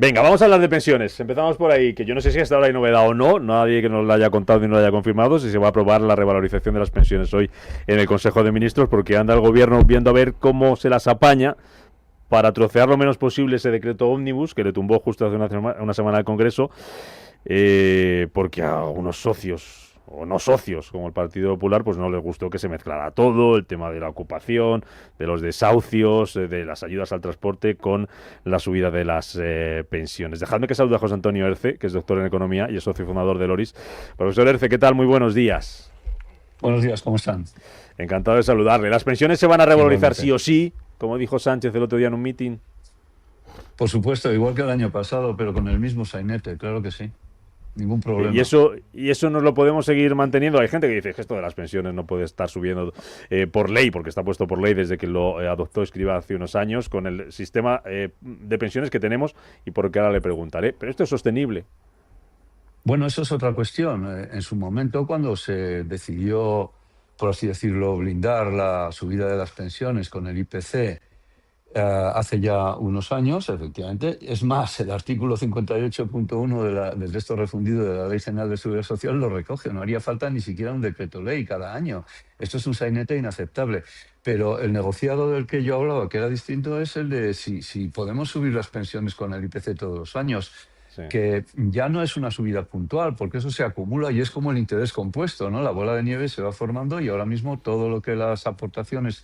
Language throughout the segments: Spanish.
Venga, vamos a hablar de pensiones. Empezamos por ahí, que yo no sé si hasta ahora hay novedad o no, nadie que nos lo haya contado ni nos lo haya confirmado, si se va a aprobar la revalorización de las pensiones hoy en el Consejo de Ministros, porque anda el gobierno viendo a ver cómo se las apaña para trocear lo menos posible ese decreto ómnibus que le tumbó justo hace una semana al Congreso, porque a unos socios o no socios como el Partido Popular pues no les gustó que se mezclara todo, el tema de la ocupación, de los desahucios, de las ayudas al transporte con la subida de las pensiones. Dejadme que salude a José Antonio Erce, que es doctor en Economía y es socio fundador de Loris. Profesor Erce, ¿qué tal? Muy buenos días. Buenos días, ¿cómo están? Encantado de saludarle. ¿Las pensiones se van a revalorizar sí Igualmente. o sí, como dijo Sánchez el otro día en un mitin? Por supuesto, igual que el año pasado, pero con el mismo sainete, claro que sí. Ningún Y problema. eso nos lo podemos seguir manteniendo. Hay gente que dice que esto de las pensiones no puede estar subiendo por ley, porque está puesto por ley desde que lo adoptó Escrivá hace unos años, con el sistema de pensiones que tenemos y por qué ahora le preguntaré. Pero esto es sostenible. Bueno, eso es otra cuestión. En su momento, cuando se decidió, por así decirlo, blindar la subida de las pensiones con el IPC, hace ya unos años, efectivamente. Es más, el artículo 58.1 del texto refundido de la Ley General de Seguridad Social lo recoge. No haría falta ni siquiera un decreto ley cada año. Esto es un sainete inaceptable. Pero el negociado del que yo hablaba, que era distinto, es el de si podemos subir las pensiones con el IPC todos los años, Sí. que ya no es una subida puntual, porque eso se acumula y es como el interés compuesto, ¿no? La bola de nieve se va formando y ahora mismo todo lo que las aportaciones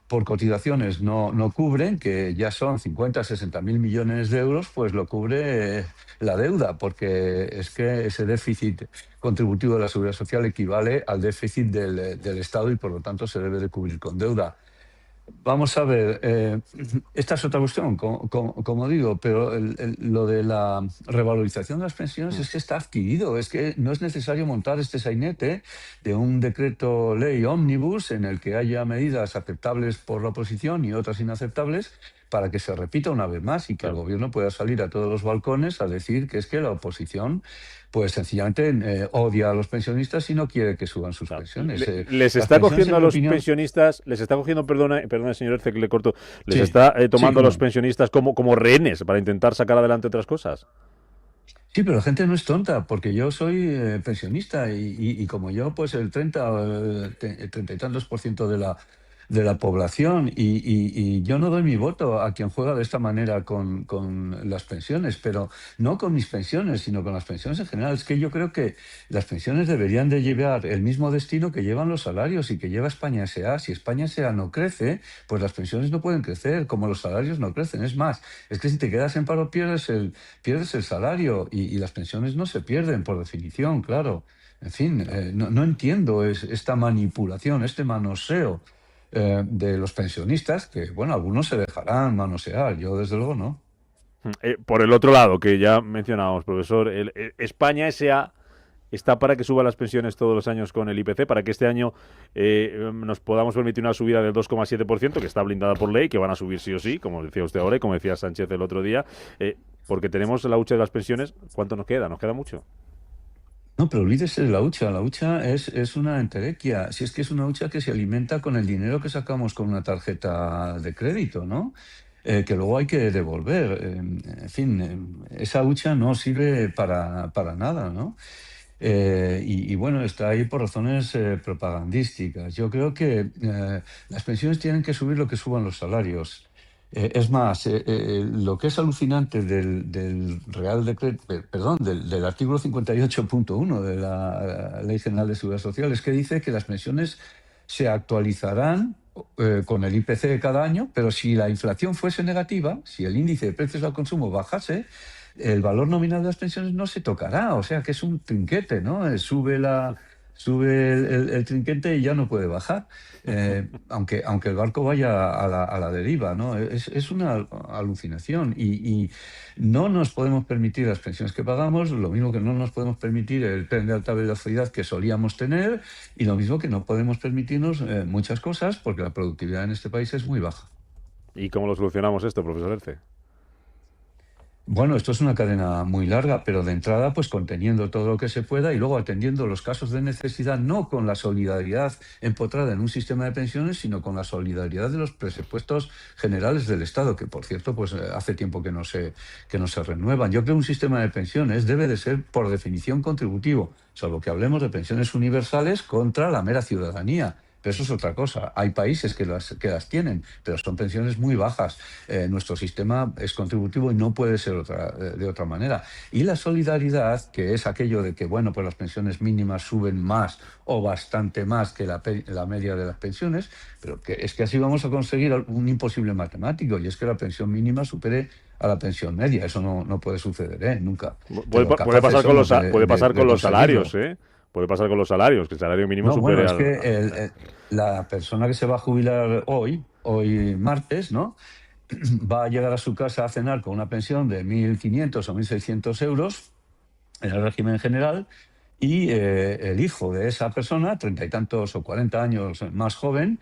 por cotizaciones no cubren, que ya son 50, 60 mil millones de euros, pues lo cubre la deuda, porque es que ese déficit contributivo de la Seguridad Social equivale al déficit del Estado y por lo tanto se debe de cubrir con deuda. Vamos a ver, esta es otra cuestión, como digo, pero lo de la revalorización de las pensiones Mm. es que está adquirido, es que no es necesario montar este sainete de un decreto ley ómnibus en el que haya medidas aceptables por la oposición y otras inaceptables para que se repita una vez más y que el Claro. gobierno pueda salir a todos los balcones a decir que es que la oposición pues sencillamente odia a los pensionistas y no quiere que suban sus Claro. pensiones. Les Las está pensiones, en cogiendo a mi los opinión, pensionistas, les está cogiendo, perdona señor Erce que le corto, les sí, está sí, tomando a cómo los no. pensionistas como rehenes para intentar sacar adelante otras cosas. Sí, pero la gente no es tonta, porque yo soy pensionista y como yo, pues el 30 y tantos por ciento de la población y yo no doy mi voto a quien juega de esta manera con las pensiones, pero no con mis pensiones, sino con las pensiones en general. Es que yo creo que las pensiones deberían de llevar el mismo destino que llevan los salarios y que lleva España S.A. Si España S.A. no crece, pues las pensiones no pueden crecer, como los salarios no crecen. Es más, es que si te quedas en paro pierdes el salario y las pensiones no se pierden, por definición, claro. En fin, Claro. no entiendo esta manipulación, este manoseo de los pensionistas, que, bueno, algunos se dejarán manosear, yo desde luego no. Por el otro lado, que ya mencionábamos, profesor, España S.A. está para que suba las pensiones todos los años con el IPC, para que este año nos podamos permitir una subida del 2,7%, que está blindada por ley, que van a subir sí o sí, como decía usted ahora y como decía Sánchez el otro día, porque tenemos la hucha de las pensiones. ¿Cuánto nos queda? ¿Nos queda mucho? No, pero olvídese de la hucha es una entelequia, si es que es una hucha que se alimenta con el dinero que sacamos con una tarjeta de crédito, ¿no? Que luego hay que devolver. En fin, esa hucha no sirve para nada, ¿no? Y bueno, está ahí por razones propagandísticas. Yo creo que las pensiones tienen que subir lo que suban los salarios. Es más, lo que es alucinante del Real Decreto, perdón, del artículo 58.1 de la Ley General de Seguridad Social es que dice que las pensiones se actualizarán con el IPC de cada año, pero si la inflación fuese negativa, si el índice de precios al consumo bajase, el valor nominal de las pensiones no se tocará, o sea que es un trinquete, ¿no? Sube el trinquete y ya no puede bajar, aunque el barco vaya a la deriva, ¿no? Es una alucinación y no nos podemos permitir las pensiones que pagamos, lo mismo que no nos podemos permitir el tren de alta velocidad que solíamos tener y lo mismo que no podemos permitirnos muchas cosas porque la productividad en este país es muy baja. ¿Y cómo lo solucionamos esto, profesor Erce? Bueno, esto es una cadena muy larga, pero de entrada, pues conteniendo todo lo que se pueda y luego atendiendo los casos de necesidad, no con la solidaridad empotrada en un sistema de pensiones, sino con la solidaridad de los presupuestos generales del Estado, que por cierto, pues hace tiempo que no se renuevan. Yo creo que un sistema de pensiones debe de ser, por definición, contributivo, salvo que hablemos de pensiones universales contra la mera ciudadanía. Pero eso es otra cosa. Hay países que las tienen, pero son pensiones muy bajas. Nuestro sistema es contributivo y no puede ser de otra manera. Y la solidaridad, que es aquello de que, bueno, pues las pensiones mínimas suben más o bastante más que la media de las pensiones, pero que es que así vamos a conseguir un imposible matemático, y es que la pensión mínima supere a la pensión media. Eso no puede suceder, nunca. Pero Puede capaces pasar con somos puede pasar de con los conseguirlo. salarios, ¿eh? Puede pasar con los salarios, que el salario mínimo No, bueno, supere es al... que la persona que se va a jubilar hoy martes, ¿no? Va a llegar a su casa a cenar con una pensión de 1.500 o 1.600 euros en el régimen general, y el hijo de esa persona, 30 y tantos o 40 años más joven,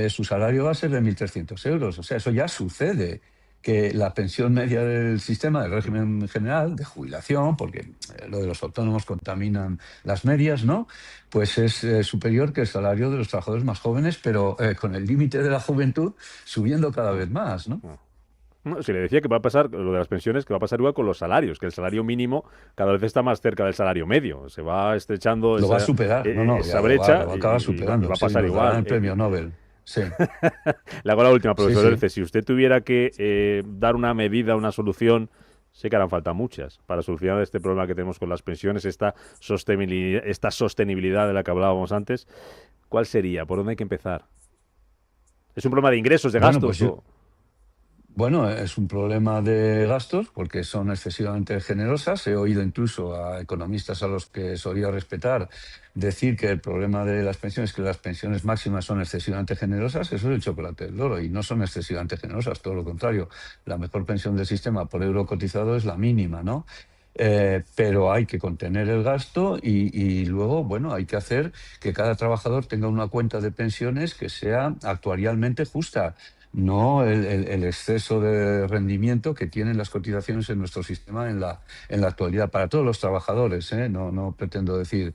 su salario va a ser de 1.300 euros. O sea, eso ya sucede, que la pensión media del sistema, del régimen general, de jubilación, porque lo de los autónomos contaminan las medias, ¿no? Pues es superior que el salario de los trabajadores más jóvenes, pero con el límite de la juventud subiendo cada vez más, ¿no? No, si le decía que va a pasar lo de las pensiones, que va a pasar igual con los salarios, que el salario mínimo cada vez está más cerca del salario medio. Se va estrechando Lo va a superar, no, esa ya brecha lo va a acabar y superando. va a Sí, pasar nos darán igual. el premio Nobel. Sí, Le hago la última, sí, profesor sí. Erce. Si usted tuviera que dar una medida, una solución, sé que harán falta muchas para solucionar este problema que tenemos con las pensiones, esta sostenibilidad de la que hablábamos antes, ¿cuál sería? ¿Por dónde hay que empezar? ¿Es un problema de ingresos, de Bueno, pues gastos? yo, O... Bueno, es un problema de gastos porque son excesivamente generosas. He oído incluso a economistas a los que solía respetar decir que el problema de las pensiones es que las pensiones máximas son excesivamente generosas. Eso es el chocolate del loro, y no son excesivamente generosas, todo lo contrario. La mejor pensión del sistema por euro cotizado es la mínima, ¿no? Pero hay que contener el gasto y luego, bueno, hay que hacer que cada trabajador tenga una cuenta de pensiones que sea actuarialmente justa, no el exceso de rendimiento que tienen las cotizaciones en nuestro sistema en la actualidad para todos los trabajadores, ¿eh? No pretendo decir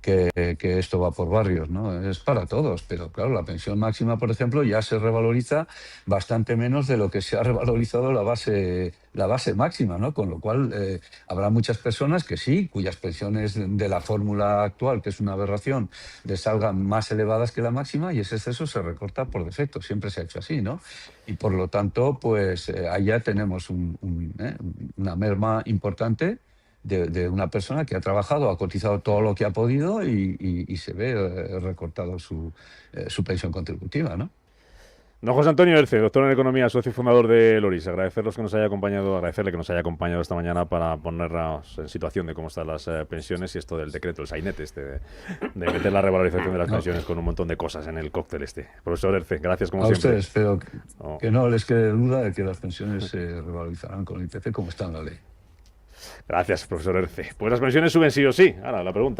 que esto va por barrios, ¿no? Es para todos, pero claro, la pensión máxima, por ejemplo, ya se revaloriza bastante menos de lo que se ha revalorizado la base máxima, ¿no? Con lo cual habrá muchas personas que sí, cuyas pensiones de la fórmula actual, que es una aberración, les salgan más elevadas que la máxima, y ese exceso se recorta por defecto. Siempre se ha hecho así, ¿no? Y por lo tanto, pues ahí ya tenemos una merma importante de una persona que ha trabajado, ha cotizado todo lo que ha podido, y se ve recortado su pensión contributiva, ¿no? Don José Antonio Erce, doctor en Economía, socio y fundador de Loris. Agradecerle que nos haya acompañado esta mañana para ponernos en situación de cómo están las pensiones y esto del decreto, el sainete de meter la revalorización de las No, pensiones con un montón de cosas en el cóctel este. Profesor Erce, gracias como a siempre. ustedes, pero Oh, que no les quede duda de que las pensiones se revalorizarán con el IPC como está en la ley. gracias, profesor Erce. Pues las pensiones suben sí o sí. Ahora, la pregunta.